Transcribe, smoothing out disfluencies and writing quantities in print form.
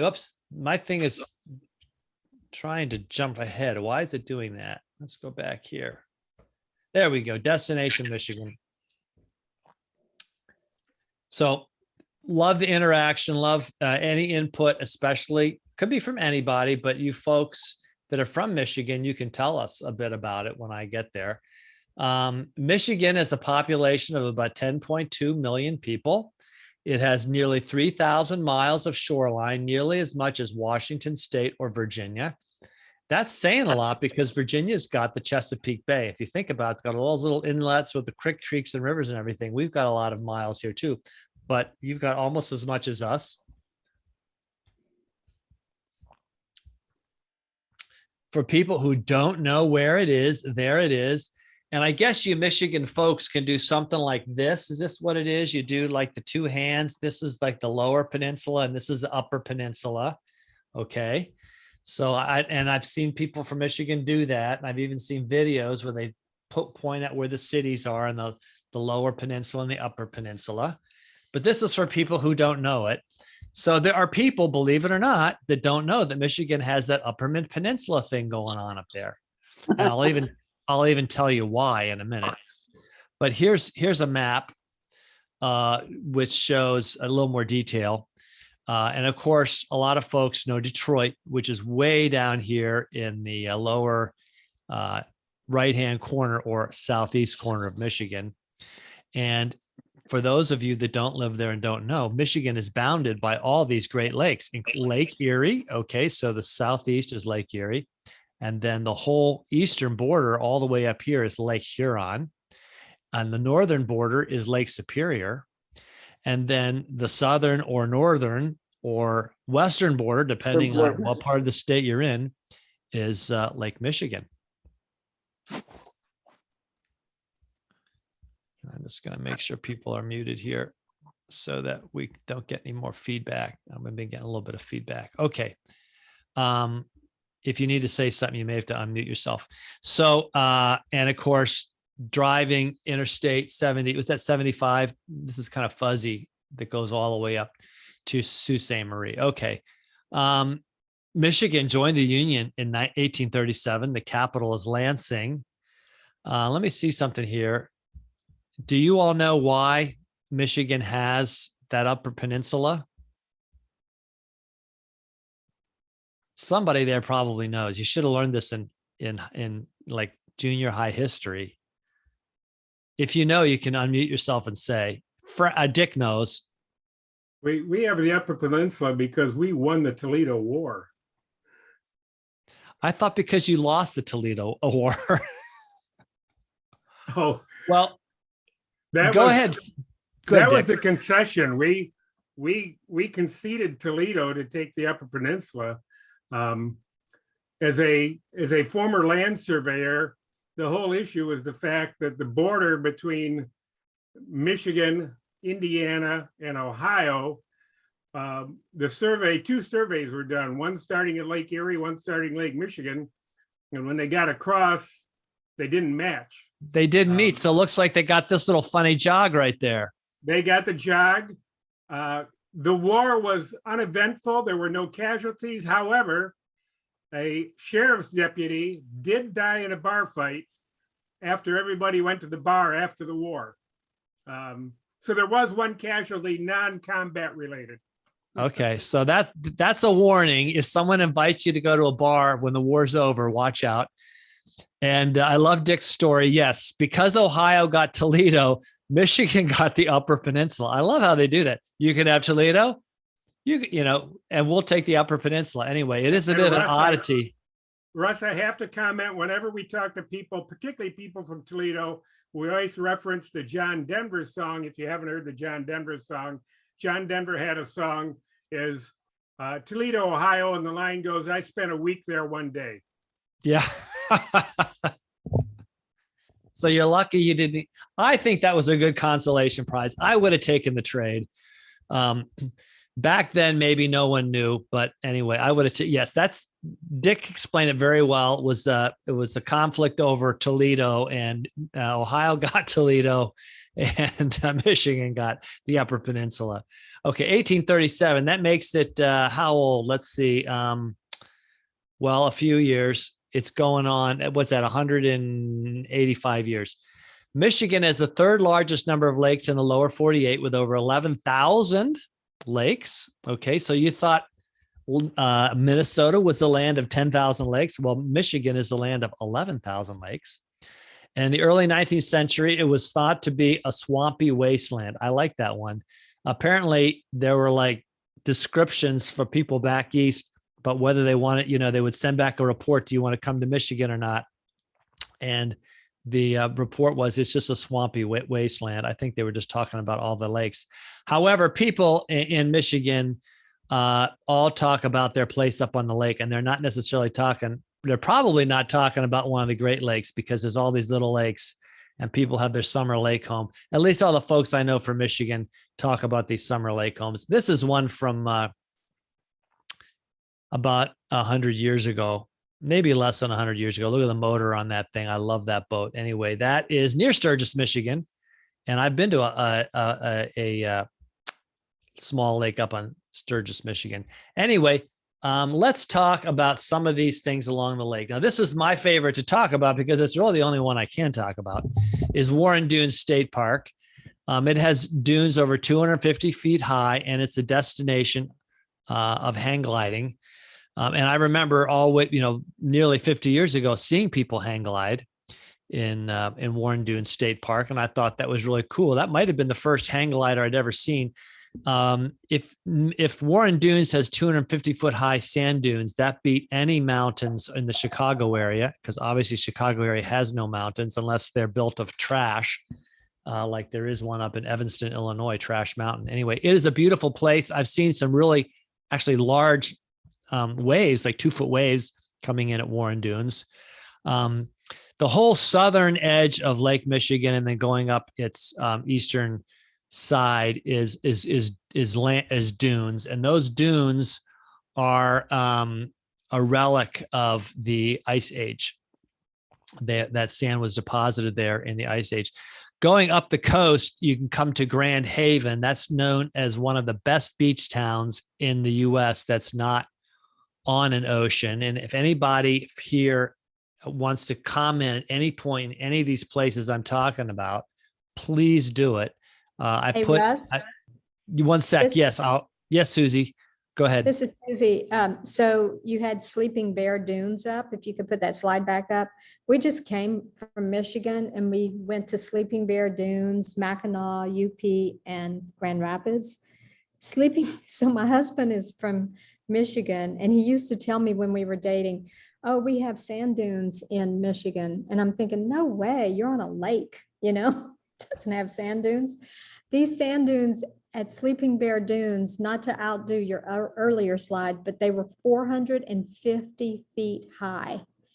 Oops, my thing is trying to jump ahead. Why is it doing that? Let's go back here. There we go. Destination Michigan. So love the interaction, love any input, especially could be from anybody, but you folks that are from Michigan, you can tell us a bit about it when I get there. Michigan has a population of about 10.2 million people. It has nearly 3,000 miles of shoreline, nearly as much as Washington State or Virginia. That's saying a lot because Virginia's got the Chesapeake Bay. If you think about it, it's got all those little inlets with the creeks and rivers and everything. We've got a lot of miles here too, but you've got almost as much as us. For people who don't know where it is, there it is. And I guess you Michigan folks can do something like this. Is this what it is? You do like the two hands. This is like the lower peninsula and this is the upper peninsula. Okay. So I've seen people from Michigan do that. And I've even seen videos where they point at where the cities are in the lower peninsula and the upper peninsula. But this is for people who don't know it. So there are people, believe it or not, that don't know that Michigan has that upper peninsula thing going on up there. And I'll even tell you why in a minute. But here's a map which shows a little more detail. And of course, a lot of folks know Detroit, which is way down here in the lower right-hand corner or southeast corner of Michigan. And for those of you that don't live there and don't know, Michigan is bounded by all these Great Lakes, Lake Erie. Okay, so the southeast is Lake Erie. And then the whole eastern border all the way up here is Lake Huron. And the northern border is Lake Superior. And then the southern or northern or western border, depending on what part of the state you're in, is Lake Michigan. I'm just going to make sure people are muted here so that we don't get any more feedback. I'm going to be getting a little bit of feedback. Okay. If you need to say something, you may have to unmute yourself. So, and of course, driving Interstate 70, was that 75? This is kind of fuzzy that goes all the way up to Sault Ste. Marie. Okay. Michigan joined the Union in 1837. The capital is Lansing. Let me see something here. Do you all know why Michigan has that upper peninsula? Somebody there probably knows. You should have learned this in like junior high history. If you know, you can unmute yourself and say, Dick knows. We have the Upper Peninsula because we won the Toledo War. I thought because you lost the Toledo War. Oh, well, that go was, ahead. That was the concession. We conceded Toledo to take the Upper Peninsula. As a former land surveyor, the whole issue was the fact that the border between Michigan, Indiana, and Ohio, two surveys were done, one starting at Lake Erie, one starting Lake Michigan. And when they got across, they didn't match. They didn't meet. So it looks like they got this little funny jog right there. They got the jog. The war was uneventful. There were no casualties. However, a sheriff's deputy did die in a bar fight after everybody went to the bar after the war. So there was one casualty, non-combat related. Okay, so that's a warning. If someone invites you to go to a bar when the war's over, watch out. And I love Dick's story. Yes, because Ohio got Toledo, Michigan got the Upper Peninsula. I love how they do that. You can have Toledo, you know, and we'll take the Upper Peninsula anyway. It is a bit of an oddity. Russ, I have to comment, whenever we talk to people, particularly people from Toledo, we always reference the John Denver song. If you haven't heard the John Denver song, John Denver had a song, is Toledo, Ohio, and the line goes, I spent a week there one day. Yeah. So you're lucky you didn't. I think that was a good consolation prize. I would have taken the trade. Back then, maybe no one knew, but anyway, I would have. Yes, that's Dick explained it very well. It was a conflict over Toledo, and Ohio got Toledo, and Michigan got the Upper Peninsula. Okay, 1837. That makes it how old? Let's see. Well, a few years. It's going on. What's that? 185 years. Michigan has the third largest number of lakes in the lower 48 with over 11,000 lakes. Okay, so you thought Minnesota was the land of 10,000 lakes. Well, Michigan is the land of 11,000 lakes. And in the early 19th century, it was thought to be a swampy wasteland. I like that one. Apparently, there were like descriptions for people back east, but whether they wanted, they would send back a report. Do you want to come to Michigan or not? And the report was it's just a swampy wasteland. I think they were just talking about all the lakes. However, people in Michigan all talk about their place up on the lake, and they're not necessarily talking. They're probably not talking about one of the Great Lakes, because there's all these little lakes and people have their summer lake home. At least all the folks I know from Michigan talk about these summer lake homes. This is one from about 100 years ago, maybe less than 100 years ago. Look at the motor on that thing. I love that boat. Anyway, that is near Sturgis, Michigan. And I've been to a small lake up on Sturgis, Michigan. Anyway, let's talk about some of these things along the lake. Now, this is my favorite to talk about because it's really the only one I can talk about, is Warren Dunes State Park. It has dunes over 250 feet high, and it's a destination of hang gliding. And I remember nearly 50 years ago, seeing people hang glide in Warren Dunes State Park. And I thought that was really cool. That might've been the first hang glider I'd ever seen. If Warren Dunes has 250 foot high sand dunes, that beat any mountains in the Chicago area, because obviously Chicago area has no mountains unless they're built of trash, like there is one up in Evanston, Illinois, Trash Mountain. Anyway, it is a beautiful place. I've seen some really actually large waves, like 2-foot waves coming in at Warren Dunes. The whole southern edge of Lake Michigan and then going up its eastern side is dunes, and those dunes are a relic of the Ice Age. That sand was deposited there in the Ice Age. Going up the coast, you can come to Grand Haven. That's known as one of the best beach towns in the U.S. that's not on an ocean. And if anybody here wants to comment at any point in any of these places I'm talking about, please do it. Russ, One sec. Yes, Susie, go ahead. this is Susie. So you had Sleeping Bear Dunes up. If you could put that slide back up. We just came from Michigan and we went to Sleeping Bear Dunes, Mackinac, UP, and Grand Rapids. So my husband is from Michigan, and he used to tell me when we were dating, oh, we have sand dunes in Michigan. And I'm thinking, no way, you're on a lake, doesn't have sand dunes. These sand dunes at Sleeping Bear Dunes, not to outdo your earlier slide, but they were 450 feet high.